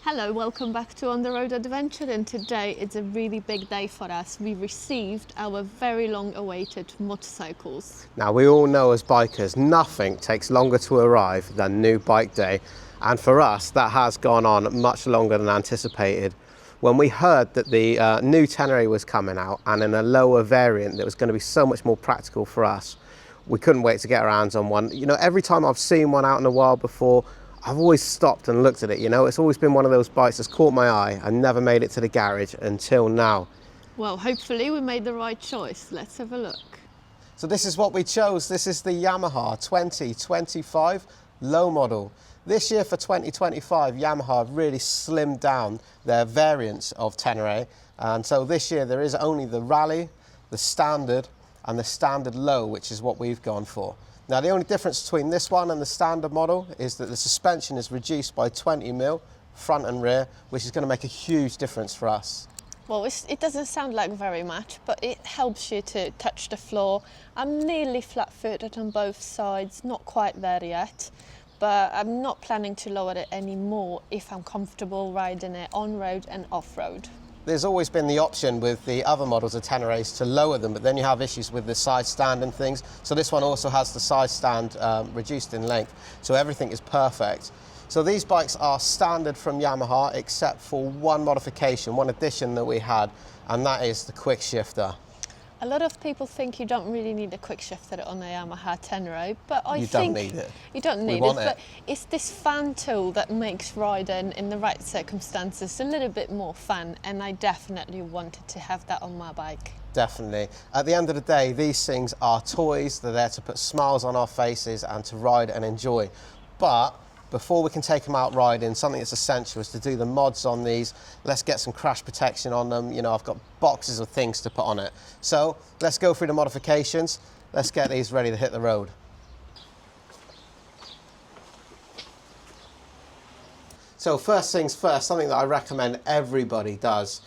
Hello, welcome back to On the Road Adventure, and today it's a really big day for us. We received our very long awaited motorcycles. Now we all know as bikers, nothing takes longer to arrive than new bike day. And for us, that has gone on much longer than anticipated. When we heard that the new Tenere was coming out and in a lower variant that was going to be so much more practical for us, we couldn't wait to get our hands on one. You know, every time I've seen one out in the wild before, I've always stopped and looked at it, you know. It's always been one of those bikes that's caught my eye and never made it to the garage until now. Well, hopefully we made the right choice. Let's have a look. So this is what we chose. This is the Yamaha 2025 low model. This year for 2025, Yamaha have really slimmed down their variants of Tenere. And so this year there is only the Rally, the Standard and the Standard Low, which is what we've gone for. Now the only difference between this one and the standard model is that the suspension is reduced by 20mm front and rear, which is going to make a huge difference for us. Well, it doesn't sound like very much, but it helps you to touch the floor. I'm nearly flat-footed on both sides, not quite there yet, but I'm not planning to lower it anymore if I'm comfortable riding it on-road and off-road. There's always been the option with the other models of Teneres to lower them, but then you have issues with the side stand and things. So this one also has the side stand reduced in length, so everything is perfect. So these bikes are standard from Yamaha, except for one modification, one addition that we had, and that is the quick shifter. A lot of people think you don't really need a quick shifter on a Yamaha Tenere, but I think don't need it. You don't need it, but it's this fun tool that makes riding in the right circumstances a little bit more fun, and I definitely wanted to have that on my bike. Definitely. At the end of the day, these things are toys. They're there to put smiles on our faces and to ride and enjoy. But before we can take them out riding, something that's essential is to do the mods on these. Let's get some crash protection on them. You know, I've got boxes of things to put on it. So let's go through the modifications. Let's get these ready to hit the road. So first things first, something that I recommend everybody does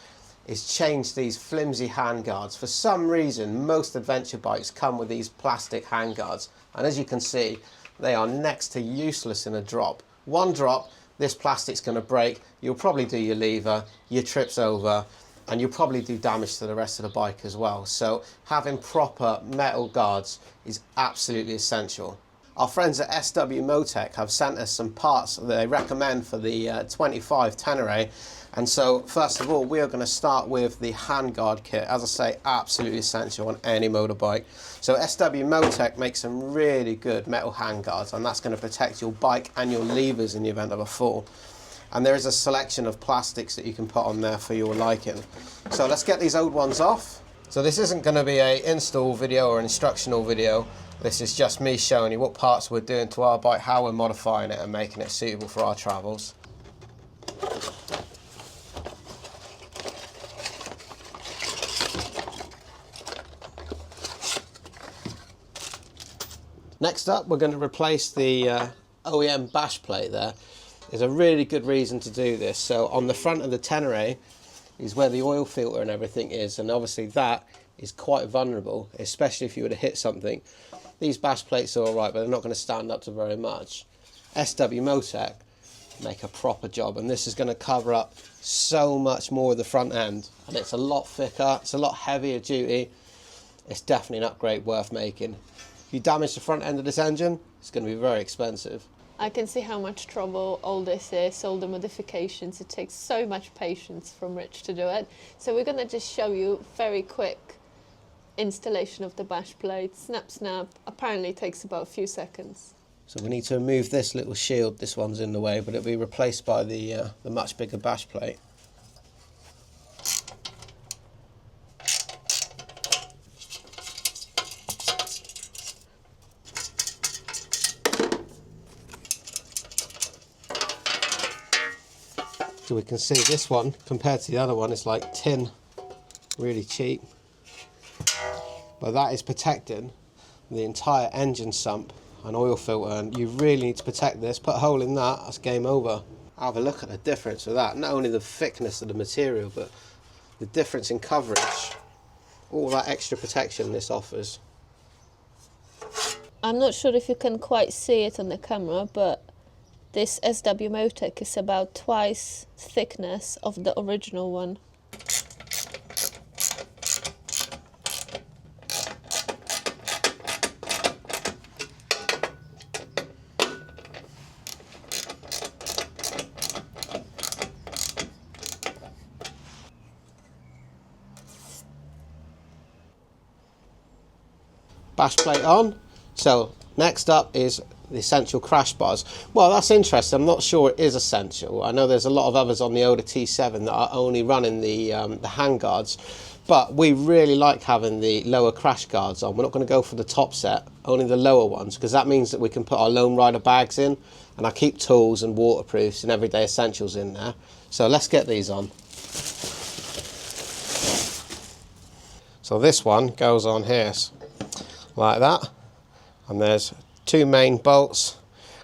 is change these flimsy handguards. For some reason, most adventure bikes come with these plastic handguards. And as you can see, they are next to useless in a drop. One drop, this plastic's going to break, you'll probably do your lever, your trips over, and you'll probably do damage to the rest of the bike as well. So having proper metal guards is absolutely essential. Our friends at SWmotech have sent us some parts that they recommend for the 25 Tenere. And so first of all, we are going to start with the handguard kit. As I say, absolutely essential on any motorbike. So SWmotech makes some really good metal handguards, and that's going to protect your bike and your levers in the event of a fall. And there is a selection of plastics that you can put on there for your liking. So let's get these old ones off. So this isn't going to be an install video or an instructional video. This is just me showing you what parts we're doing to our bike, how we're modifying it and making it suitable for our travels. Next up, we're going to replace the OEM bash plate there. There's a really good reason to do this. So on the front of the Tenere is where the oil filter and everything is, and obviously that is quite vulnerable, especially if you were to hit something. These bash plates are alright, but they're not going to stand up to very much. SWmotech make a proper job, and this is going to cover up so much more of the front end, and it's a lot thicker, it's a lot heavier duty. It's definitely an upgrade worth making. If you damage the front end of this engine, it's going to be very expensive. I can see how much trouble all this is, all the modifications. It takes so much patience from Rich to do it. So we're going to just show you very quick installation of the bash plate. Snap, snap. Apparently it takes about a few seconds. So we need to remove this little shield. This one's in the way, but it'll be replaced by the much bigger bash plate. So we can see this one, compared to the other one, is like tin, really cheap. But that is protecting the entire engine sump and oil filter, and you really need to protect this. Put a hole in that, that's game over. Have a look at the difference with that. Not only the thickness of the material, but the difference in coverage. All that extra protection this offers. I'm not sure if you can quite see it on the camera, but This SWmotech is about twice thickness of the original one. Bash plate on. So next up is the essential crash bars. Well, that's interesting. I'm not sure it is essential. I know there's a lot of others on the older T7 that are only running the handguards, but we really like having the lower crash guards on. We're not going to go for the top set, only the lower ones, because that means that we can put our lone rider bags in, and I keep tools and waterproofs and everyday essentials in there. So let's get these on. So this one goes on here like that, and there's two main bolts,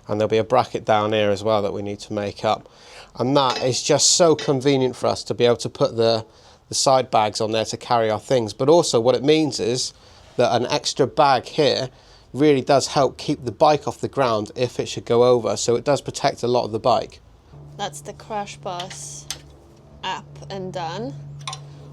and there'll be a bracket down here as well that we need to make up, and that is just so convenient for us to be able to put the side bags on there to carry our things. But also what it means is that an extra bag here really does help keep the bike off the ground if it should go over, so it does protect a lot of the bike. That's the crash bars up and done.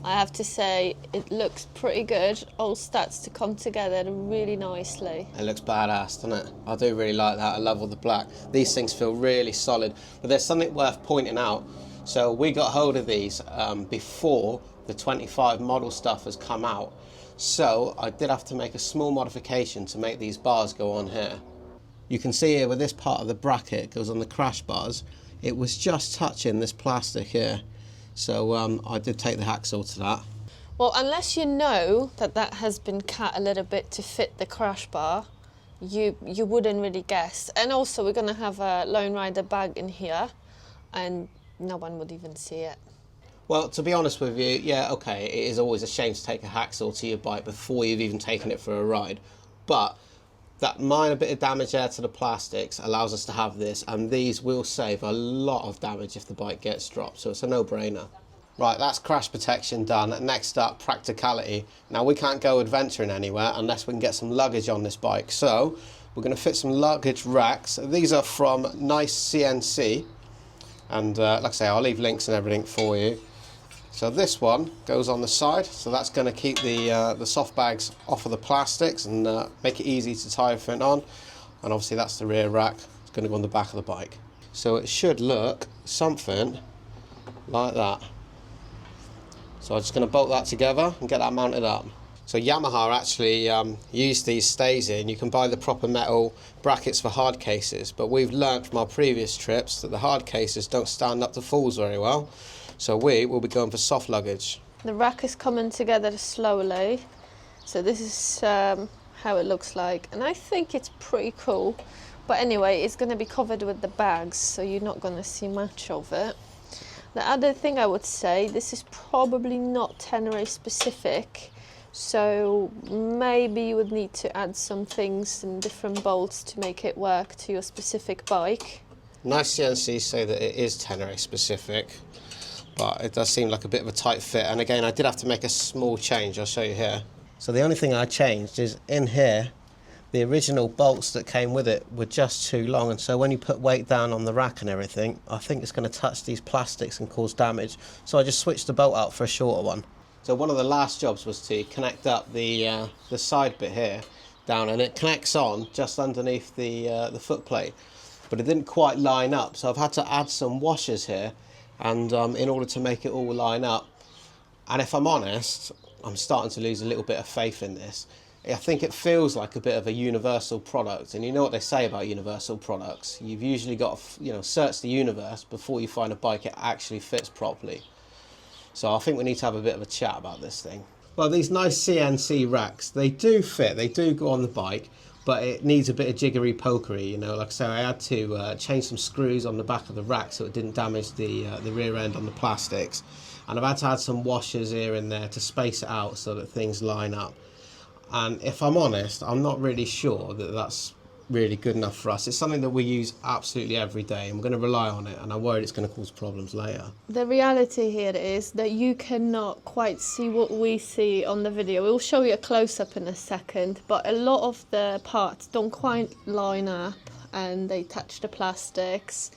I have to say, it looks pretty good. All starts to come together really nicely. It looks badass, doesn't it? I do really like that. I love all the black. These things feel really solid. But there's something worth pointing out. So we got hold of these before the 25 model stuff has come out. So I did have to make a small modification to make these bars go on here. You can see here where this part of the bracket goes on the crash bars, it was just touching this plastic here. So I did take the hacksaw to that. Well, unless you know that that has been cut a little bit to fit the crash bar, you wouldn't really guess. And also we're going to have a Lone Rider bag in here, and no one would even see it. Well, to be honest with you, yeah, okay, it is always a shame to take a hacksaw to your bike before you've even taken it for a ride. But that minor bit of damage there to the plastics allows us to have this, and these will save a lot of damage if the bike gets dropped, so it's a no-brainer. Right, that's crash protection done. Next up, practicality. Now, we can't go adventuring anywhere unless we can get some luggage on this bike, so we're going to fit some luggage racks. These are from Nice CNC, and like I say, I'll leave links and everything for you. So this one goes on the side, so that's going to keep the soft bags off of the plastics and make it easy to tie everything on. And obviously that's the rear rack. It's going to go on the back of the bike. So it should look something like that. So I'm just going to bolt that together and get that mounted up. So Yamaha actually used these stays in. You can buy the proper metal brackets for hard cases, but we've learnt from our previous trips that the hard cases don't stand up to falls very well. So we will be going for soft luggage. The rack is coming together slowly. So this is how it looks like. And I think it's pretty cool. But anyway, it's going to be covered with the bags, so you're not going to see much of it. The other thing I would say, this is probably not Tenere specific. So maybe you would need to add some things and different bolts to make it work to your specific bike. Nice CNC say that it is Tenere specific, but it does seem like a bit of a tight fit. And again, I did have to make a small change. I'll show you here. So the only thing I changed is in here, the original bolts that came with it were just too long, and so when you put weight down on the rack and everything, I think it's going to touch these plastics and cause damage. So I just switched the bolt out for a shorter one. So one of the last jobs was to connect up the side bit here down, and it connects on just underneath the foot plate, but it didn't quite line up. So I've had to add some washers here, and in order to make it all line up. And if I'm honest, I'm starting to lose a little bit of faith in this. I think it feels like a bit of a universal product, and you know what they say about universal products. You've usually got to, search the universe before you find a bike it actually fits properly. So I think we need to have a bit of a chat about this thing. Well, these nice CNC racks, they do fit, they do go on the bike, but it needs a bit of jiggery pokery, Like I say, I had to change some screws on the back of the rack so it didn't damage the rear end on the plastics. And I've had to add some washers here and there to space it out so that things line up. And if I'm honest, I'm not really sure that that's really good enough for us. It's something that we use absolutely every day, and we're going to rely on it, and I'm worried it's going to cause problems later. The reality here is that you cannot quite see what we see on the video. We'll show you a close-up in a second, but a lot of the parts don't quite line up, and they touch the plastics,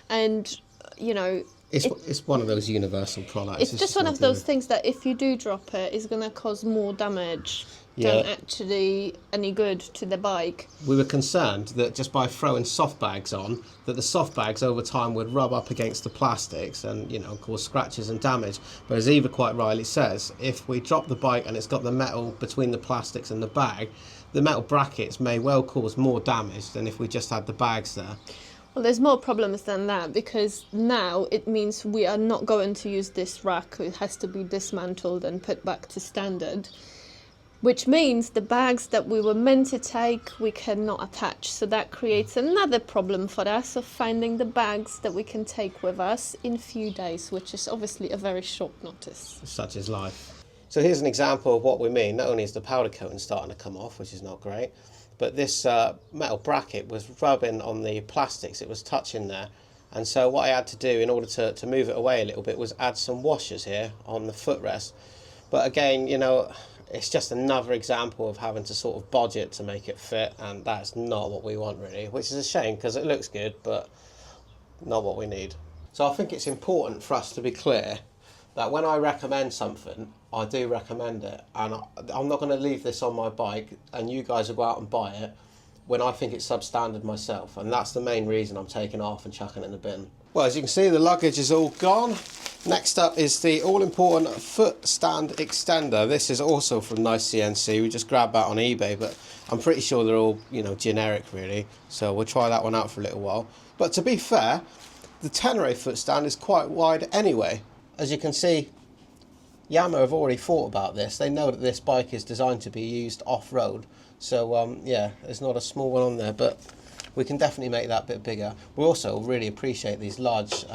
and you know, it's one of those universal products. it's just one of those things that if you do drop it, it's going to cause more damage than actually any good to the bike. We were concerned that just by throwing soft bags on, that the soft bags over time would rub up against the plastics and, you know, cause scratches and damage. But as Eva quite rightly says, if we drop the bike and it's got the metal between the plastics and the bag, the metal brackets may well cause more damage than if we just had the bags there. Well, there's more problems than that, because now it means we are not going to use this rack. It has to be dismantled and put back to standard, which means the bags that we were meant to take, we cannot attach. So that creates another problem for us of finding the bags that we can take with us in a few days, which is obviously a very short notice. Such is life. So here's an example of what we mean. Not only is the powder coating starting to come off, which is not great, but this metal bracket was rubbing on the plastics, it was touching there. And so what I had to do in order to move it away a little bit was add some washers here on the footrest. But again, you know, it's just another example of having to sort of bodge it to make it fit, and that's not what we want really, which is a shame because it looks good, but not what we need. So I think it's important for us to be clear that when I recommend something, I do recommend it, and I'm not going to leave this on my bike and you guys will go out and buy it when I think it's substandard myself, and that's the main reason I'm taking it off and chucking it in the bin. Well, as you can see, the luggage is all gone. Next up is the all-important foot stand extender. This is also from Nice CNC. We just grabbed that on eBay, but I'm pretty sure they're all, you know, generic really, so we'll try that one out for a little while. But to be fair, the Tenere foot stand is quite wide anyway. As you can see, Yamaha have already thought about this. They know that this bike is designed to be used off-road. So yeah, there's not a small one on there, but we can definitely make that bit bigger. We also really appreciate these large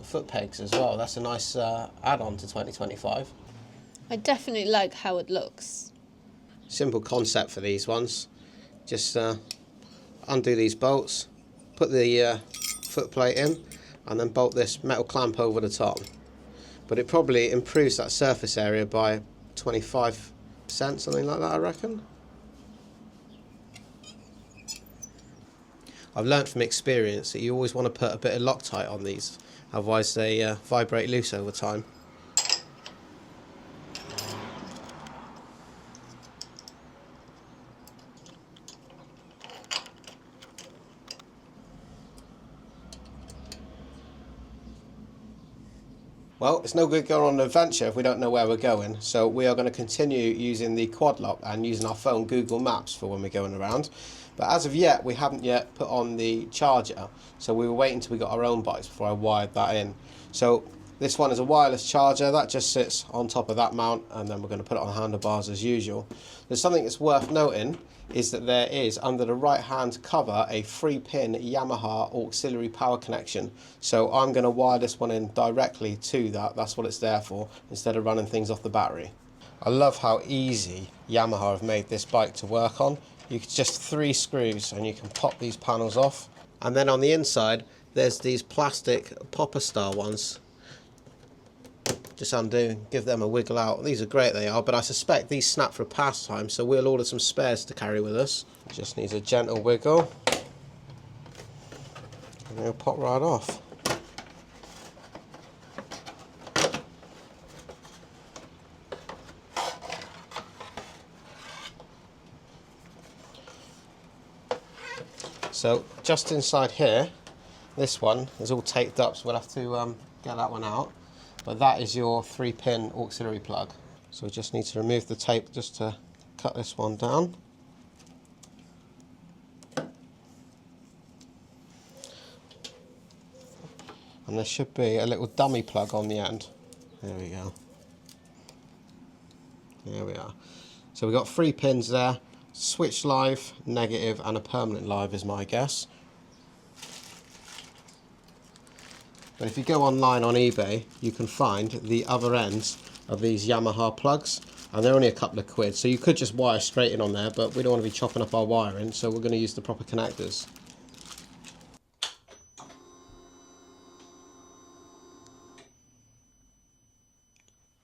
foot pegs as well. That's a nice add-on to 2025. I definitely like how it looks. Simple concept for these ones. Just undo these bolts, put the foot plate in, and then bolt this metal clamp over the top. But it probably improves that surface area by 25%, something like that, I reckon. I've learnt from experience that you always want to put a bit of Loctite on these, otherwise they vibrate loose over time. Well, it's no good going on an adventure if we don't know where we're going, so we are going to continue using the quad lock and using our phone Google Maps for when we're going around. But as of yet, we haven't yet put on the charger, so we were waiting until we got our own bikes before I wired that in. So this one is a wireless charger that just sits on top of that mount, and then we're going to put it on handlebars as usual. There's something that's worth noting is that there is under the right hand cover a 3-pin Yamaha auxiliary power connection. So I'm going to wire this one in directly to that. That's what it's there for, instead of running things off the battery. I love how easy Yamaha have made this bike to work on. You can just 3 screws and you can pop these panels off. And then on the inside there's these plastic popper style ones. Just undo, give them a wiggle out. These are great, they are, but I suspect these snap for a pastime, so we'll order some spares to carry with us. Just needs a gentle wiggle and they'll pop right off. So just inside here, this one is all taped up, so we'll have to get that one out. But that is your 3-pin auxiliary plug. So we just need to remove the tape just to cut this one down. And there should be a little dummy plug on the end. There we go. There we are. So we've got 3 pins there. Switch live, negative, and a permanent live is my guess. But if you go online on eBay, you can find the other ends of these Yamaha plugs, and they're only a couple of quid, so you could just wire straight in on there, but we don't want to be chopping up our wiring, so we're going to use the proper connectors.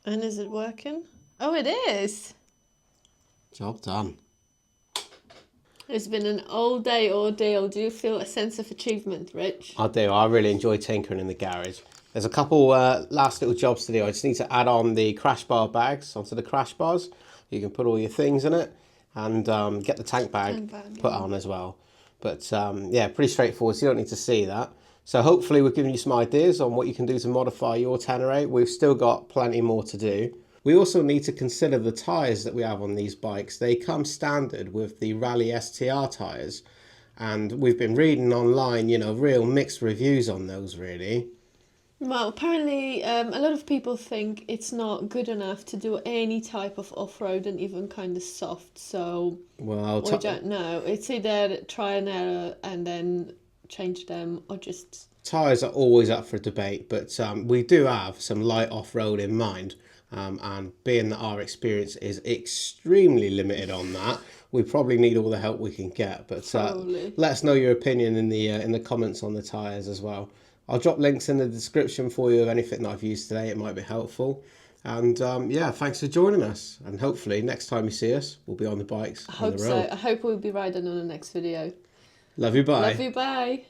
And is it working? Oh, it is! Job done. It's been an all day ordeal. Do you feel a sense of achievement, Rich? I do. I really enjoy tinkering in the garage. There's a couple last little jobs to do. I just need to add on the crash bar bags onto the crash bars. You can put all your things in it and get the tank bag put on as well. But yeah, pretty straightforward, so you don't need to see that. So hopefully we've given you some ideas on what you can do to modify your Tenere. We've still got plenty more to do. We also need to consider the tyres that we have on these bikes. They come standard with the Rally STR tyres. And we've been reading online, you know, real mixed reviews on those, really. Well, apparently a lot of people think it's not good enough to do any type of off-road and even kind of soft. So Well, we don't know. It's either try and error and then change them or just... Tyres are always up for debate, but we do have some light off-road in mind. And being that our experience is extremely limited on that, we probably need all the help we can get. But let us know your opinion in the comments on the tyres as well. I'll drop links in the description for you of anything that I've used today. It might be helpful. And yeah, thanks for joining us. And hopefully next time you see us, we'll be on the bikes on the road. I hope we'll be riding on the next video. Love you, bye. Love you, bye.